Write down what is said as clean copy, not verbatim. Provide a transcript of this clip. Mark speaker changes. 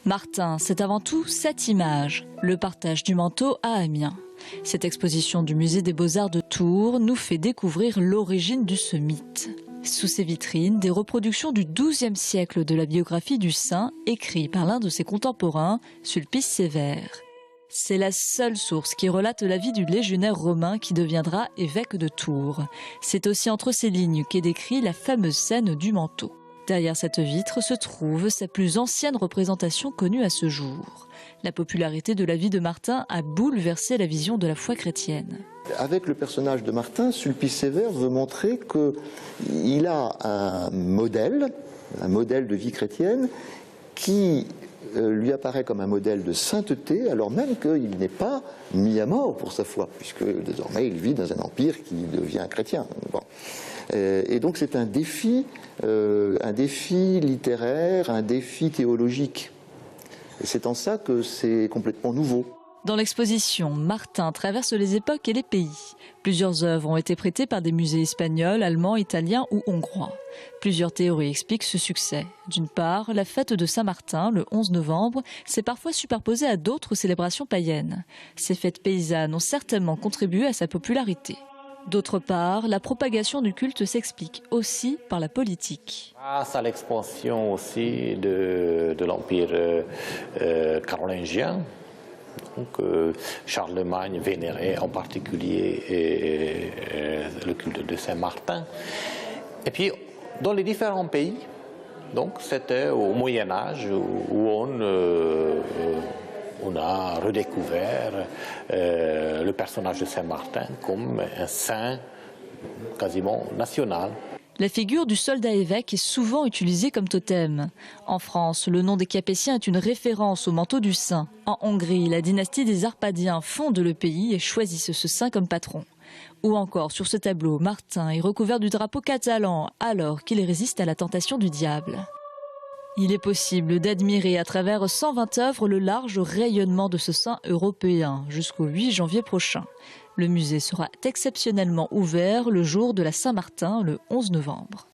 Speaker 1: Martin, c'est avant tout cette image, le partage du manteau à Amiens. Cette exposition du musée des Beaux-Arts de Tours nous fait découvrir l'origine de ce mythe. Sous ses vitrines, des reproductions du XIIe siècle de la biographie du saint, écrite par l'un de ses contemporains, Sulpice Sévère. C'est la seule source qui relate la vie du légionnaire romain qui deviendra évêque de Tours. C'est aussi entre ces lignes qu'est décrit la fameuse scène du manteau. Derrière cette vitre se trouve sa plus ancienne représentation connue à ce jour. La popularité de la vie de Martin a bouleversé la vision de la foi chrétienne.
Speaker 2: Avec le personnage de Martin, Sulpice Sévère veut montrer qu'il a un modèle de vie chrétienne qui lui apparaît comme un modèle de sainteté, alors même qu'il n'est pas mis à mort pour sa foi, puisque désormais il vit dans un empire qui devient chrétien. Bon. Et donc c'est un défi littéraire, un défi théologique. Et c'est en ça que c'est complètement nouveau.
Speaker 1: Dans l'exposition, Martin traverse les époques et les pays. Plusieurs œuvres ont été prêtées par des musées espagnols, allemands, italiens ou hongrois. Plusieurs théories expliquent ce succès. D'une part, la fête de Saint-Martin, le 11 novembre, s'est parfois superposée à d'autres célébrations païennes. Ces fêtes paysannes ont certainement contribué à sa popularité. D'autre part, la propagation du culte s'explique aussi par la politique.
Speaker 3: Grâce à l'expansion aussi de l'Empire carolingien, donc, Charlemagne vénérait en particulier le culte de Saint-Martin. Et puis, dans les différents pays, donc c'était au Moyen-Âge où on a redécouvert le personnage de Saint-Martin comme un saint quasiment national.
Speaker 1: La figure du soldat évêque est souvent utilisée comme totem. En France, le nom des Capétiens est une référence au manteau du saint. En Hongrie, la dynastie des Arpadiens fonde le pays et choisissent ce saint comme patron. Ou encore, sur ce tableau, Martin est recouvert du drapeau catalan alors qu'il résiste à la tentation du diable. Il est possible d'admirer à travers 120 œuvres le large rayonnement de ce saint européen jusqu'au 8 janvier prochain. Le musée sera exceptionnellement ouvert le jour de la Saint-Martin, le 11 novembre.